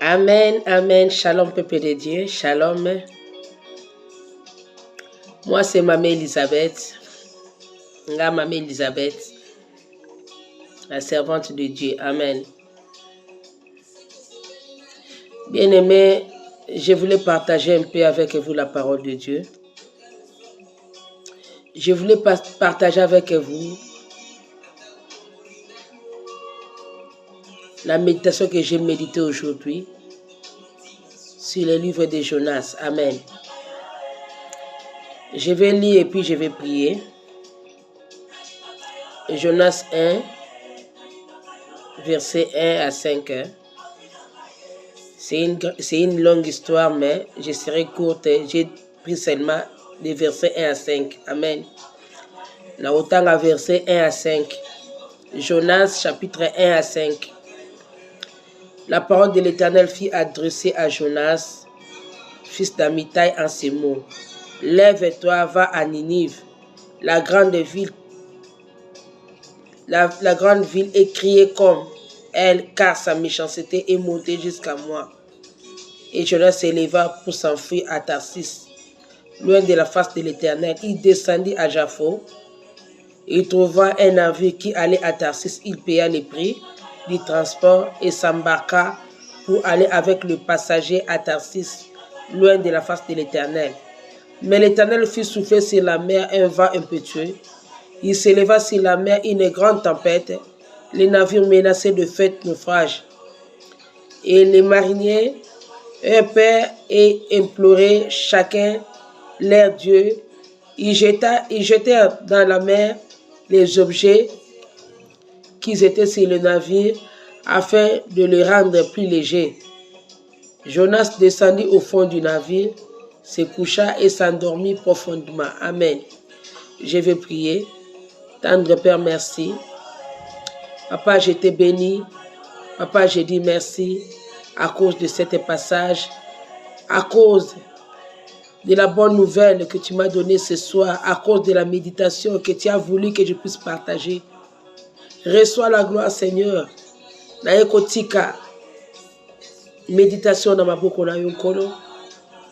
Amen, amen. Shalom, peuple de Dieu. Shalom. Moi, c'est Maman Elisabeth. Maman Elisabeth, la servante de Dieu. Amen. Bien-aimés, je voulais partager un peu avec vous la parole de Dieu. Je voulais partager avec vous la méditation que j'ai méditée aujourd'hui sur le livre de Jonas. Amen. Je vais lire et puis je vais prier. Jonas 1, verset 1 à 5. C'est une longue histoire, mais je serai courte. J'ai pris seulement les versets 1 à 5. Amen. Là, autant à verset 1 à 5. Jonas, chapitre 1 à 5. La parole de l'Éternel fut adressée à Jonas, fils d'Amitai, en ces mots. Lève-toi, va à Ninive, la grande ville. La grande ville est criée comme elle, car sa méchanceté est montée jusqu'à moi. Et Jonas s'éleva pour s'enfuir à Tarsis, loin de la face de l'Éternel. Il descendit à Jaffo. Il trouva un navire qui allait à Tarsis. Il paya le prix du transport et s'embarqua pour aller avec le passager à Tarsis, loin de la face de l'Éternel. Mais l'Éternel fit souffler sur la mer un vent impétueux. Il s'éleva sur la mer une grande tempête. Les navires menaçaient de fait naufrage. Et les mariniers paient et imploraient chacun leur Dieu. Ils jetèrent dans la mer les objets qui étaient sur le navire afin de le rendre plus léger. Jonas descendit au fond du navire, se coucha et s'endormit profondément. Amen. Je vais prier. Tendre Père, merci. Papa, je t'ai béni. Papa, je dis merci à cause de cet passage, à cause de la bonne nouvelle que tu m'as donnée ce soir, à cause de la méditation que tu as voulu que je puisse partager. Reçois la gloire, Seigneur. Naekotika, méditation dans ma bouche,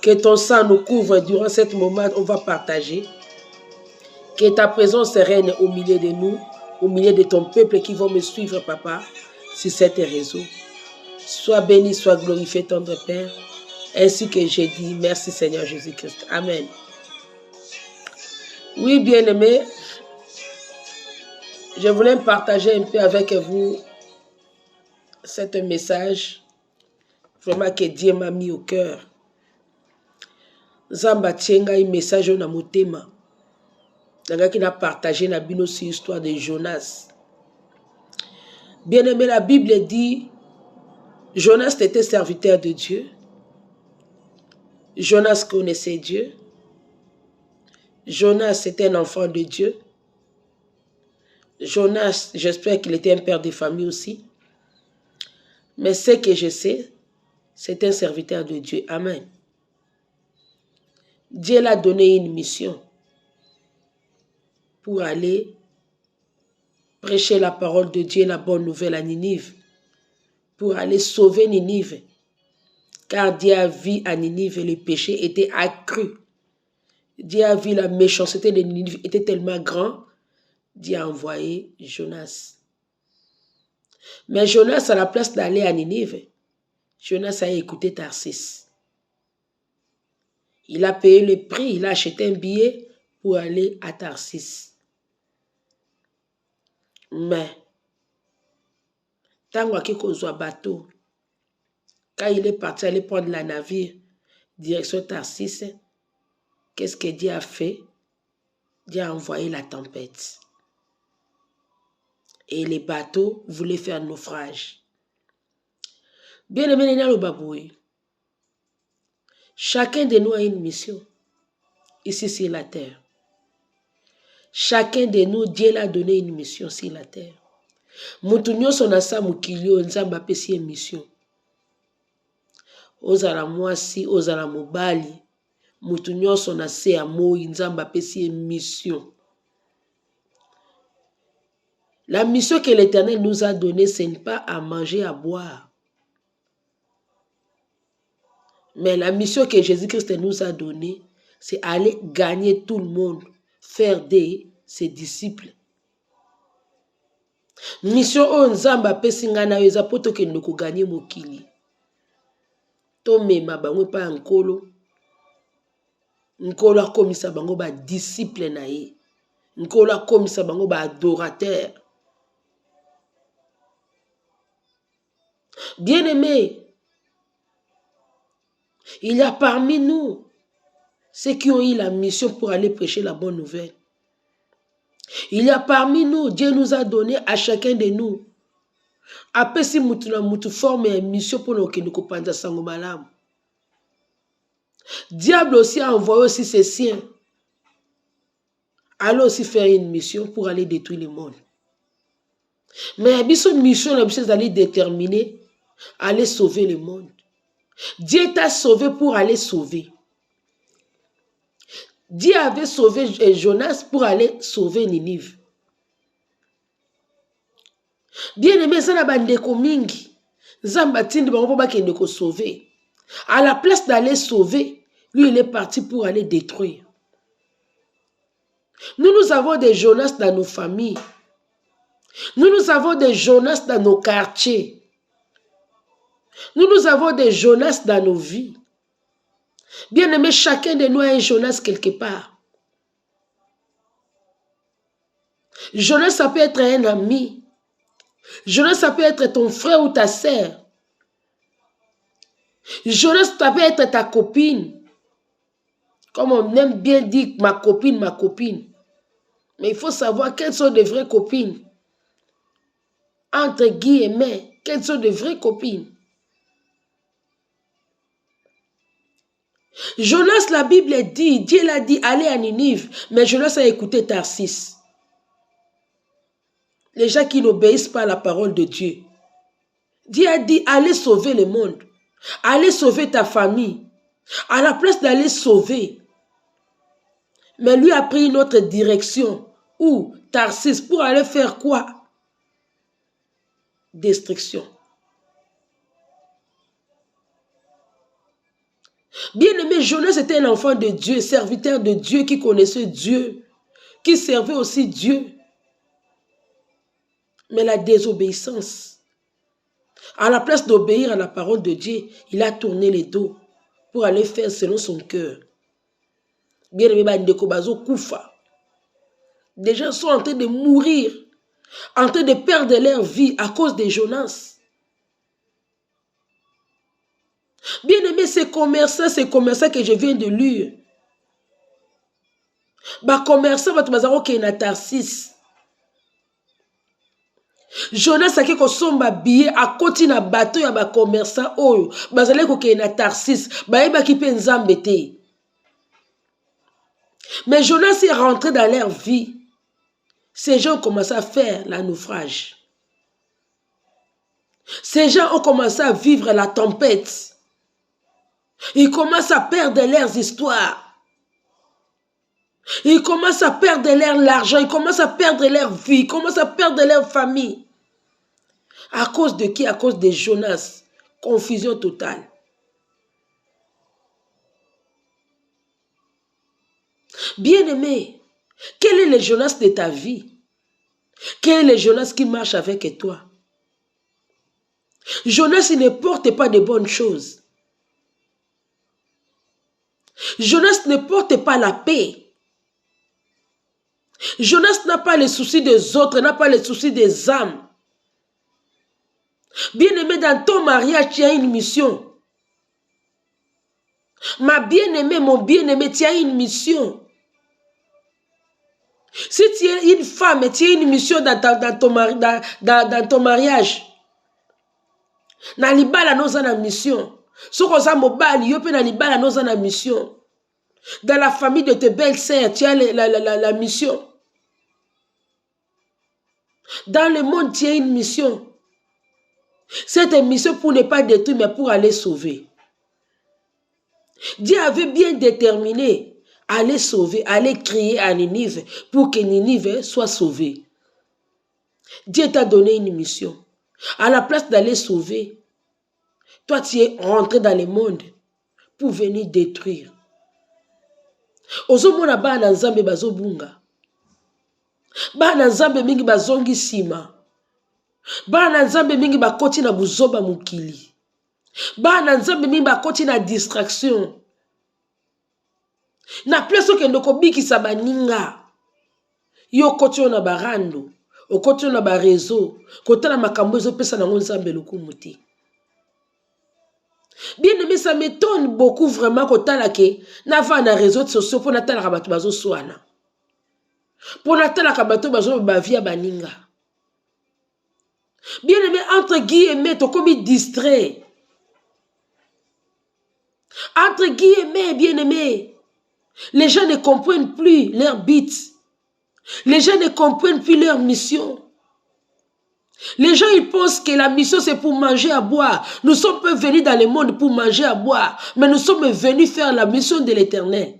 que ton sang nous couvre durant ce moment, on va partager. Que ta présence règne au milieu de nous, au milieu de ton peuple qui vont me suivre, Papa, sur cette réseau. Sois béni, sois glorifié, tendre Père, ainsi que j'ai dit, merci Seigneur Jésus-Christ. Amen. Oui, bien-aimés, je voulais partager un peu avec vous cet message, vraiment que Dieu m'a mis au cœur. Zamba tienga un message na motema. Nanga qui n'a partagé na bino sur l'histoire de Jonas. Bien-aimé, la Bible dit, Jonas était serviteur de Dieu. Jonas connaissait Dieu. Jonas était un enfant de Dieu. Jonas, j'espère qu'il était un père de famille aussi. Mais ce que je sais, c'est un serviteur de Dieu. Amen. Dieu l'a donné une mission pour aller prêcher la parole de Dieu, la bonne nouvelle à Ninive, pour aller sauver Ninive. Car Dieu a vu à Ninive le péché était accru. Dieu a vu la méchanceté de Ninive était tellement grand, Dieu a envoyé Jonas. Mais Jonas, à la place d'aller à Ninive, Jonas a écouté Tarsis. Il a payé le prix, il a acheté un billet pour aller à Tarsis. Mais, tant qu'il y a un bateau, quand il est parti aller prendre la navire, direction Tarsis, qu'est-ce que Dieu a fait? Dieu a envoyé la tempête. Et les bateaux voulaient faire naufrage. Bien aimé, le baboué. Chacun de nous a une mission ici sur la terre. Chacun de nous, Dieu l'a donné une mission sur la terre. Moutounyo sonasa mukilio nzamba pesi une mission. Ozala mwasi, ozala mobali. Moutounyo sonase amo nzamba pesi une mission. La mission que l'Éternel nous a donnée, ce n'est pas à manger, à boire. Mais la mission que Jésus-Christ nous a donnée, c'est aller gagner tout le monde, faire de ses disciples. Mission o nzamba pesi nga na yo eza poto ke ndoko gagner mokili. To mema bango pa nkolo. Nkolo akomisa bango ba disciple na ye. Nkolo akomisa bango ba adorateur. Bien-aimés, il y a parmi nous ceux qui ont eu la mission pour aller prêcher la bonne nouvelle. Il y a parmi nous, Dieu nous a donné à chacun de nous. Après si nous forme une mission pour nous qui nous comprennent sango malam. Diable aussi a envoyé aussi ses siens. Allons aussi faire une mission pour aller détruire le monde. Mais une mission, c'est d'aller déterminer, aller sauver le monde. Dieu t'a sauvé pour aller sauver. Dieu avait sauvé Jonas pour aller sauver Ninive. Bien aimé, ça n'a pas de mingi. Zambatine de sauver. À la place d'aller sauver, lui il est parti pour aller détruire. Nous avons des Jonas dans nos familles. Nous avons des Jonas dans nos quartiers. Nous avons des Jonas dans nos vies. Bien aimé, chacun de nous a un Jonas quelque part. Jonas, ça peut être un ami. Jonas, ça peut être ton frère ou ta sœur. Jonas, ça peut être ta copine. Comme on aime bien dire ma copine, ma copine. Mais il faut savoir quelles sont de vraies copines. Entre guillemets, quelles sont de vraies copines. Jonas, la Bible dit, Dieu l'a dit, allez à Ninive, mais Jonas a écouté Tarsis. Les gens qui n'obéissent pas à la parole de Dieu. Dieu a dit, allez sauver le monde, allez sauver ta famille, à la place d'aller sauver. Mais lui a pris une autre direction, où Tarsis, pour aller faire quoi? Destruction. Bien-aimé, Jonas était un enfant de Dieu, serviteur de Dieu, qui connaissait Dieu, qui servait aussi Dieu. Mais la désobéissance, à la place d'obéir à la parole de Dieu, il a tourné les dos pour aller faire selon son cœur. Bien-aimé, des gens sont en train de mourir, en train de perdre leur vie à cause de Jonas. Bien-aimé, ces commerçants que je viens de lire, commerçants qui na Tarsis. Jonas a quelque somba billet à côté na bateau ya ba commerçant oyo, bazale ko na Tarsis, ba ki pe nzambe te. Mais Jonas est rentré dans leur vie. Ces gens ont commencé à faire la naufrage. Ces gens ont commencé à vivre la tempête. Ils commencent à perdre leurs histoires. Ils commencent à perdre l'argent. Ils commencent à perdre leur vie. Ils commencent à perdre leur famille. À cause de qui? À cause de Jonas. Confusion totale. Bien-aimé, quel est le Jonas de ta vie? Quel est le Jonas qui marche avec toi? Jonas, il ne porte pas de bonnes choses. Jonas ne porte pas la paix. Jonas n'a pas les soucis des autres, n'a pas les soucis des âmes. Bien-aimé, dans ton mariage, tu as une mission. Ma bien-aimée, mon bien-aimé, tu as une mission. Si tu es une femme, tu as une mission dans ton mariage. Na libala noza na mission. Sokoza mobali, yo pe na libala noza na mission. Dans la famille de tes belles-sœurs, tu as la mission. Dans le monde, tu as une mission. Cette mission pour ne pas détruire, mais pour aller sauver. Dieu avait bien déterminé aller sauver, aller crier à Ninive pour que Ninive soit sauvée. Dieu t'a donné une mission. À la place d'aller sauver, toi tu es rentré dans le monde pour venir détruire. Ozomona bana nzambe bazobunga. Bana nzambe mingi bazongi sima. Bana nzambe mingi bakoti na buzoba mukili. Bana nzambe mingi bakoti na distraction. Na place okende kobikisa baninga. Yo koti na barando, okoti na ba réseau, kotala makambo ezopesa nango nzambe lokumu te. Bien aimé, ça m'étonne beaucoup vraiment kotala ke na va na réseaux sociaux pour natala ka bato bazo swana. Pour natala ka bato bazo ba via baninga. Bien aimé, entre guillemets, to komi distrait. Entre guillemets, bien aimé, les gens ne comprennent plus leur but. Les gens ne comprennent plus leur mission. Les gens, ils pensent que la mission, c'est pour manger à boire. Nous sommes pas venus dans le monde pour manger à boire, mais nous sommes venus faire la mission de l'Éternel.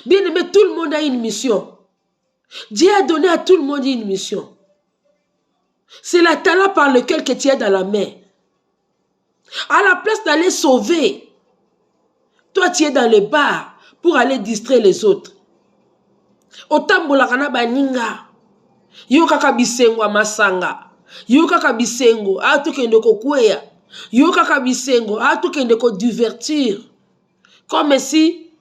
Bien aimé, tout le monde a une mission. Dieu a donné à tout le monde une mission. C'est le talent par lequel que tu es dans la main. À la place d'aller sauver, toi, tu es dans le bar pour aller distraire les autres. Otambola kana baninga. Yo kaka bisengo masanga. Yo kaka bisengo atu kende ko kweya. Yo kaka bisengo atu kende ko divertir. Comme si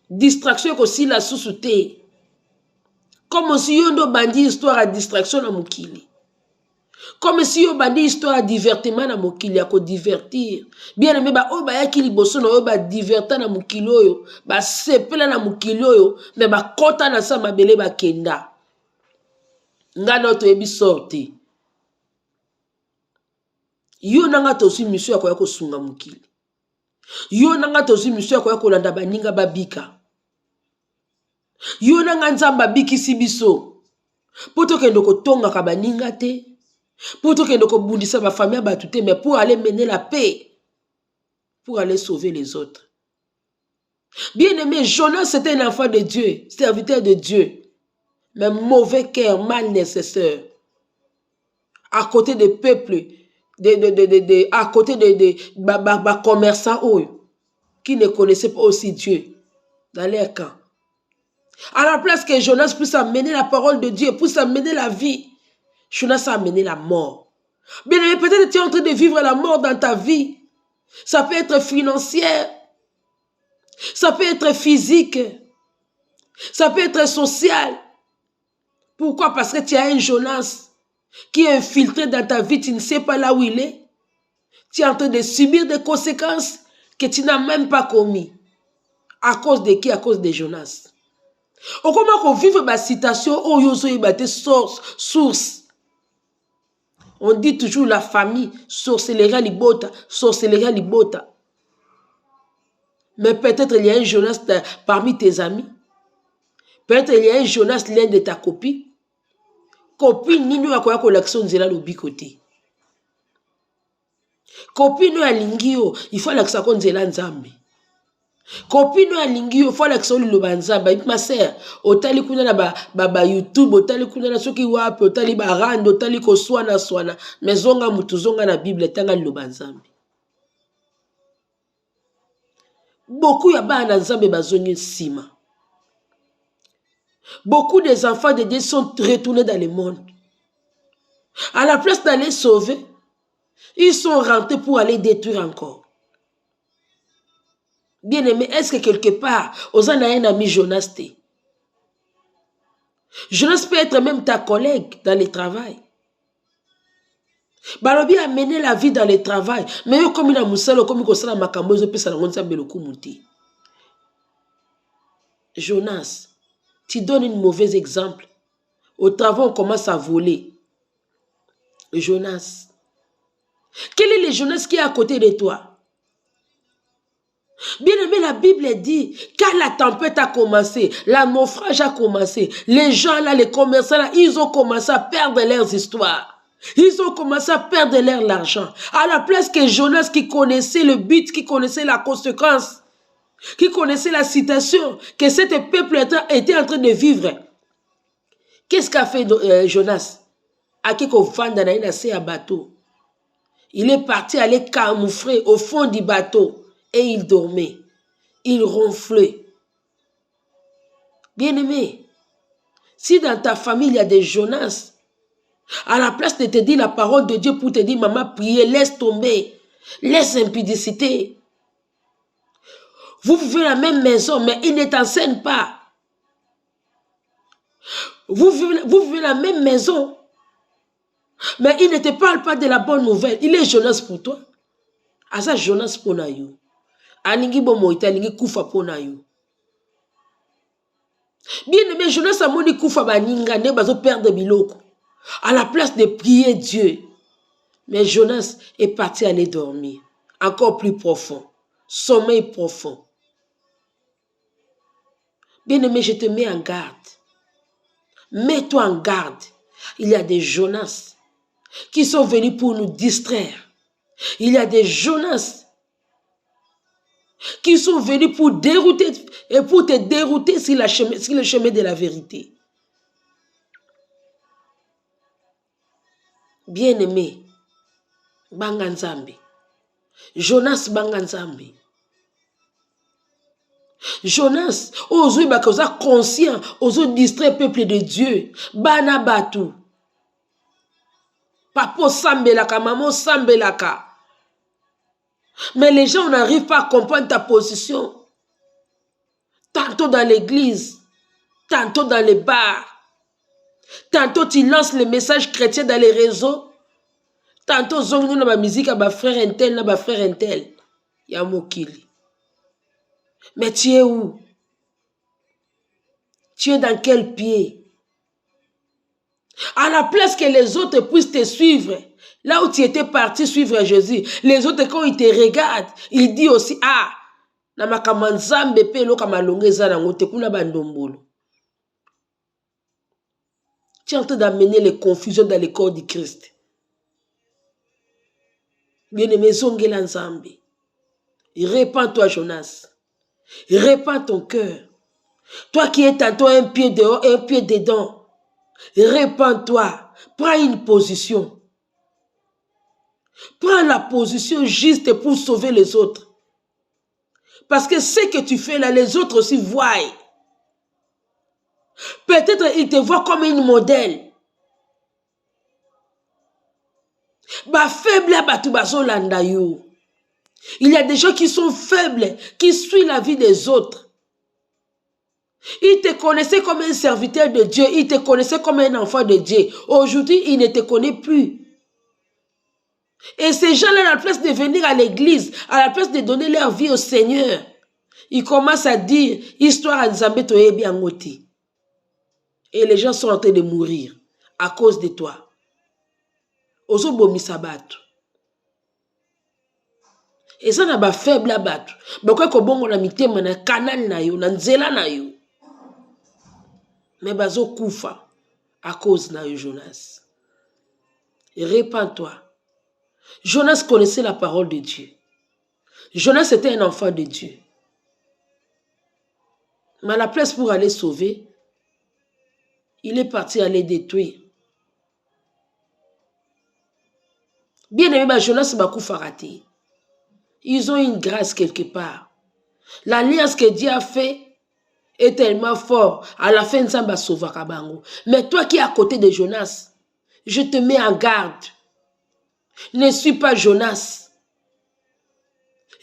distraction ko si la sous-souté. Comme si yo ndo bandi histoire à distraction na mukili. Comme si yo bandi histoire à divertiment na mukili ya ko divertir. Bien aimé ba o ba yaki liboso na yo ba divertir na mukili oyo, ba sepela na mukili oyo, mais ba kota na sa mabele ba kenda. Ngana to ebi sorti. Yo nanga to si mission ya ko sunga mukili. Yo nanga to si mission ya ko landa baninga babika. Yo nanga nzamba bikisi biso. Poto kendo ko tonga ka baninga te. Poto kendo ko bundisa ba famille batu te, mais pour aller mener la paix. Pour aller sauver les autres. Bien aimé, Jonas c'était un enfant de Dieu, serviteur de Dieu. Mais mauvais cœur, mal nécessaire. À côté des peuples, à côté des commerçants qui ne connaissaient pas aussi Dieu dans leur camp. À la place que Jonas puisse amener la parole de Dieu, puisse amener la vie, Jonas a amené la mort. Bien aimé, peut-être tu es en train de vivre la mort dans ta vie. Ça peut être financière, ça peut être physique, ça peut être social. Pourquoi? Parce que tu as un Jonas qui est infiltré dans ta vie, tu ne sais pas là où il est. Tu es en train de subir des conséquences que tu n'as même pas commis. À cause de qui? À cause de Jonas. Au comment qu'on vive ma citation, oh yoso ibate source. On dit toujours la famille, sorcellerie libota, sorcellerie libota. Mais peut-être il y a un Jonas parmi tes amis. Peut-être il y a un Jonas l'un de ta copine. Copine nino akoya collection nzela lobi côté. Copine ya lingio, il faut l'accès ko nzela nzambe. Copine ya lingio, il faut l'accès lo banzamba. Ma sœur, otali kuna na ba YouTube, otali kuna na soki wapi, otali ba rando, otali ko swana. Mais zonga mutu zonga na Bible tanga lo banzambe. Beaucoup ya bana nzambe bazongi sima. Beaucoup des enfants de Dieu sont retournés dans le monde. À la place d'aller sauver, ils sont rentrés pour aller détruire encore. Bien aimé, est-ce que quelque part, on a un ami Jonas te? Jonas peut être même ta collègue dans le travail. Balobi a mené la vie dans le travail. Mais comme il a moussalo, comme il a makambo, il peut s'en Jonas, tu donnes un mauvais exemple. Au travail, on commence à voler. Jonas. Quel est le Jonas qui est à côté de toi? Bien aimé, la Bible dit, quand la tempête a commencé, la naufrage a commencé, les gens là, les commerçants là, ils ont commencé à perdre leurs histoires. Ils ont commencé à perdre leur argent. À la place que Jonas qui connaissait le but, qui connaissait la conséquence, qui connaissait la situation que cet peuple était en train de vivre. Qu'est-ce qu'a fait Jonas? À qui qu'on vende dans un bateau. Il est parti aller camoufler au fond du bateau et il dormait. Il ronflait. Bien-aimé, si dans ta famille il y a des Jonas, à la place de te dire la parole de Dieu pour te dire, maman, priez, laisse tomber, laisse l'impudicité. Vous vivez la même maison, mais il ne t'enseigne pas. Vous vivez la même maison, mais il ne te parle pas de la bonne nouvelle. Il est Jonas pour toi. Asa Jonas pour naïu. Aningi bomoïta, aningi kufa pour naïu. Bien aimé, Jonas a moni kufa baninga, ne bazo perdre biloko. À la place de prier Dieu. Mais Jonas est parti aller dormir. Encore plus profond. Sommeil profond. Bien aimé, je te mets en garde. Mets-toi en garde. Il y a des Jonas qui sont venus pour nous distraire. Il y a des Jonas qui sont venus pour dérouter et pour te dérouter sur le chemin de la vérité. Bien-aimé, Banganzambi. Jonas Banganzambi. Jonas, aujourd'hui, bakaza conscient, aujourd'hui distrait peuple de Dieu. Bana batu. Papo sambelaka, maman sambelaka. Mais les gens n'arrivent pas à comprendre ta position. Tantôt dans l'église, tantôt dans les bars. Tantôt tu lances les messages chrétiens dans les réseaux. Tantôt zongi na ba musique à ba frère intel, na ba frère intel. Ya mokili. Mais tu es où? Tu es dans quel pied? À la place que les autres puissent te suivre, là où tu étais parti suivre Jésus, les autres quand ils te regardent, ils disent aussi, ah, na makamanzambe pe lo kamalonge zana ngote kuna bandombolo. Tu es en train d'amener les confusions dans le corps du Christ. Bien-aimé, zongela nzambe. Répands-toi, Jonas. Répands ton cœur. Toi qui es tantôt un pied dehors et un pied dedans. Répands-toi. Prends une position. Prends la position juste pour sauver les autres. Parce que ce que tu fais là, les autres aussi voient. Peut-être ils te voient comme une modèle. Ba faible batu baso landa yo. Il y a des gens qui sont faibles, qui suivent la vie des autres. Ils te connaissaient comme un serviteur de Dieu, ils te connaissaient comme un enfant de Dieu. Aujourd'hui, ils ne te connaissent plus. Et ces gens-là, à la place de venir à l'église, à la place de donner leur vie au Seigneur, ils commencent à dire, histoire à Nzambe toye bien ngoti. Et les gens sont en train de mourir à cause de toi. Ozo bomi sabato. Et ça n'a pas faible à battre. Mais quoi que bon on a mis na canal na yo, na nzela na yo. Mais bazo koufa à cause na yo Jonas. Répands-toi. Jonas connaissait la parole de Dieu. Jonas était un enfant de Dieu. Mais à la place pour aller sauver, il est parti aller détruire. Bien aimé, Jonas m'a raté. Ils ont une grâce quelque part. L'alliance que Dieu a fait est tellement fort. À la fin, ça va sauver Kabango. Mais toi qui es à côté de Jonas, je te mets en garde. Ne suis pas Jonas.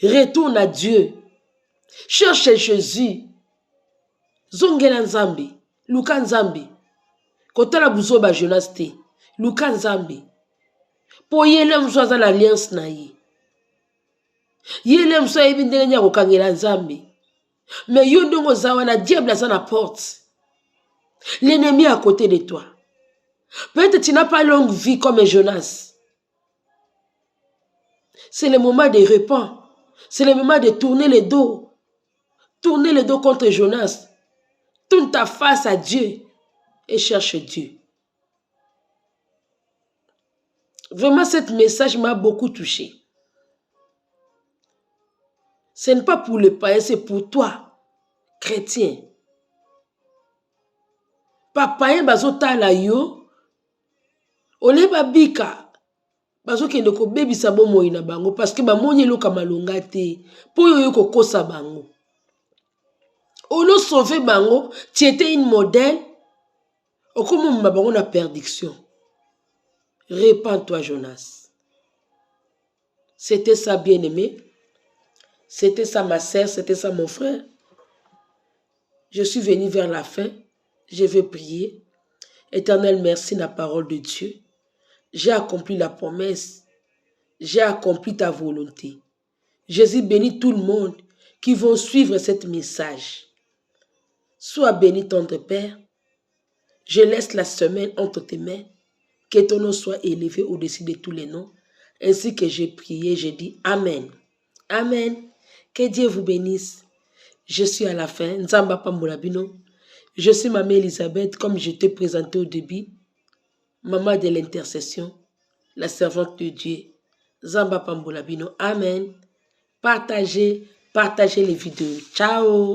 Retourne à Dieu. Cherche Jésus. Zongela Nzambi. Luka Nzambi. Kotala buzo ba Jonas te. Luka Nzambi. Po yele mzwaza l'alliance na ye. Yele mso yebi ndenge nya kokangela Nzambe. Mais yo ndongo zawa na diable à la porte. L'ennemi est à côté de toi. Peut-être tu n'as pas longue vie comme Jonas. C'est le moment de répondre. C'est le moment de tourner le dos. Tourner le dos contre Jonas. Tourne ta face à Dieu et cherche Dieu. Vraiment, ce message m'a beaucoup touché. Ce n'est pas pour le païen, c'est pour toi, chrétien. Pas païen bazota la yo. Ole babika. bazo kende ko bebisa bomoi na bango parce que ba moni loka malonga te po yo ko kosa bango. Olo sauver bango, tu étais une modèle. Au comme bango na perdition. Répands-toi Jonas. C'était ça bien-aimé. C'était ça ma sœur, c'était ça mon frère. Je suis venu vers la fin. Je vais prier. Éternel, merci la parole de Dieu. J'ai accompli la promesse. J'ai accompli ta volonté. Jésus bénit tout le monde qui vont suivre ce message. Sois béni, tendre Père. Je laisse la semaine entre tes mains. Que ton nom soit élevé au-dessus de tous les noms. Ainsi que j'ai prié, j'ai dit Amen. Amen. Que Dieu vous bénisse. Je suis à la fin. Nzamba Pamboulabino. Je suis Maman Elisabeth, comme je t'ai présenté au début. Maman de l'intercession, la servante de Dieu. Nzamba Pamboulabino. Amen. Partagez les vidéos. Ciao.